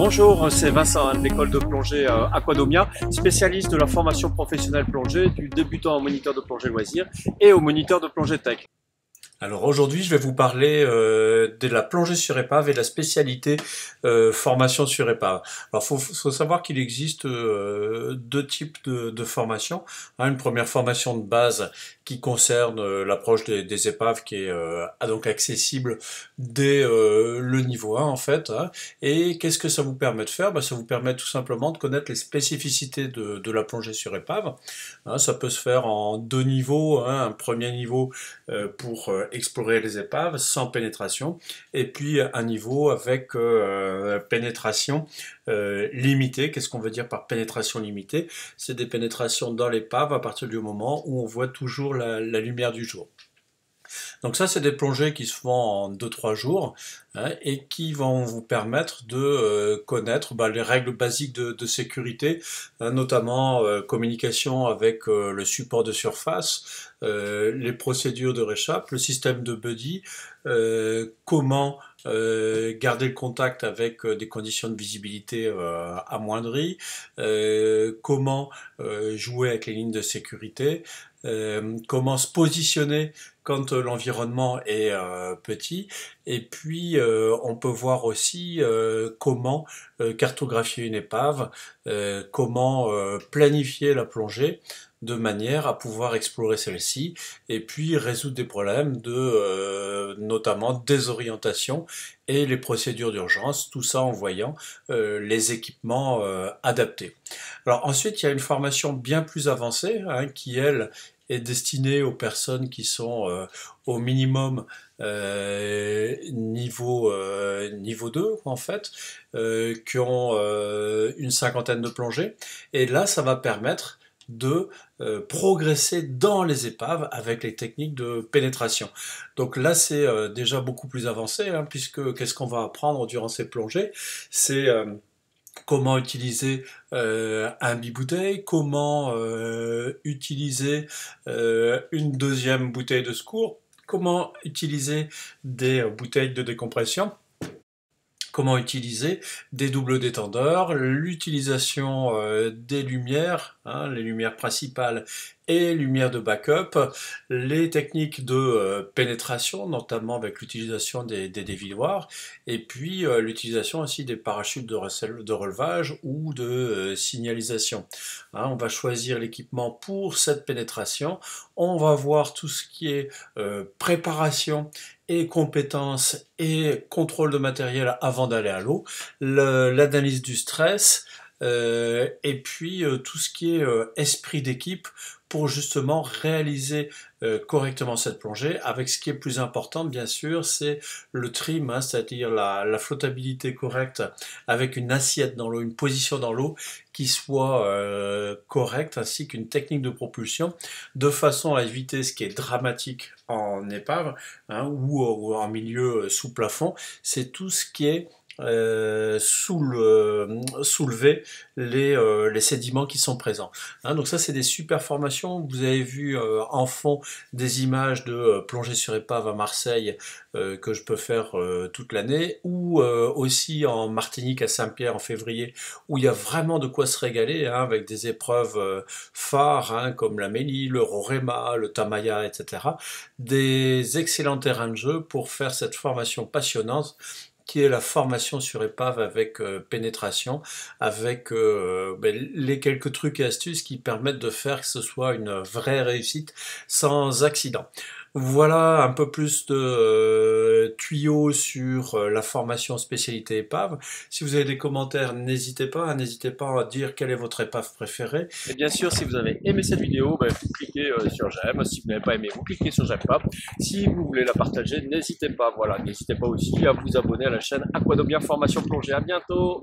Bonjour, c'est Vincent de l'école de plongée Aquadomia, spécialiste de la formation professionnelle plongée, du débutant en moniteur de plongée loisir et au moniteur de plongée tech. Alors aujourd'hui, je vais vous parler de la plongée sur épave et de la spécialité formation sur épave. Alors faut savoir qu'il existe deux types de formations. Une première formation de base qui concerne l'approche des épaves qui est donc accessible dès le niveau 1 en fait. Et qu'est-ce que ça vous permet de faire? Ça vous permet tout simplement de connaître les spécificités de la plongée sur épave. Ça peut se faire en deux niveaux. Un premier niveau pour explorer les épaves sans pénétration, et puis un niveau avec pénétration limitée. Qu'est-ce qu'on veut dire par pénétration limitée? C'est des pénétrations dans l'épave à partir du moment où on voit toujours la lumière du jour. Donc ça, c'est des plongées qui se font en 2-3 jours et qui vont vous permettre de connaître les règles basiques de sécurité, notamment communication avec le support de surface, les procédures de réchappe, le système de buddy, comment garder le contact avec des conditions de visibilité amoindries, comment jouer avec les lignes de sécurité, comment se positionner quand l'environnement est petit, et puis on peut voir aussi comment cartographier une épave, comment planifier la plongée de manière à pouvoir explorer celle-ci et puis résoudre des problèmes de notamment désorientation et les procédures d'urgence, tout ça en voyant les équipements adaptés. Alors ensuite, il y a une formation bien plus avancée qui, elle, est destinée aux personnes qui sont au minimum niveau 2 en fait, qui ont une cinquantaine de plongées, et là ça va permettre de progresser dans les épaves avec les techniques de pénétration. Donc là c'est déjà beaucoup plus avancé, puisque qu'est-ce qu'on va apprendre durant ces plongées? C'est comment utiliser un bibouteille, comment utiliser une deuxième bouteille de secours, comment utiliser des bouteilles de décompression, comment utiliser des doubles détendeurs, l'utilisation des lumières, les lumières principales et lumières de backup, les techniques de pénétration, notamment avec l'utilisation des dévidoirs, et puis l'utilisation aussi des parachutes de relevage ou de signalisation. On va choisir l'équipement pour cette pénétration, on va voir tout ce qui est préparation et compétences et contrôle de matériel avant d'aller à l'eau, l'analyse du stress, et puis tout ce qui est esprit d'équipe pour justement réaliser correctement cette plongée, avec ce qui est plus important bien sûr, c'est le trim, c'est-à-dire la flottabilité correcte avec une assiette dans l'eau, une position dans l'eau qui soit correcte, ainsi qu'une technique de propulsion, de façon à éviter ce qui est dramatique en épave ou en milieu sous plafond, c'est tout ce qui est soulever les sédiments qui sont présents. Donc ça c'est des super formations. Vous avez vu en fond des images de plongée sur épave à Marseille que je peux faire toute l'année, ou aussi en Martinique à Saint-Pierre en février, où il y a vraiment de quoi se régaler avec des épreuves phares comme la Mélie, le Roraima, le Tamaya, etc. Des excellents terrains de jeu pour faire cette formation passionnante qui est la formation sur épave avec pénétration, avec les quelques trucs et astuces qui permettent de faire que ce soit une vraie réussite sans accident. Voilà un peu plus de tuyaux sur la formation spécialité épave. Si vous avez des commentaires, n'hésitez pas à dire quelle est votre épave préférée. Et bien sûr, si vous avez aimé cette vidéo, vous cliquez sur j'aime. Si vous n'avez pas aimé, vous cliquez sur j'aime pas. Si vous voulez la partager, n'hésitez pas. Voilà, n'hésitez pas aussi à vous abonner à la chaîne Aquadomia Formation Plongée. À bientôt.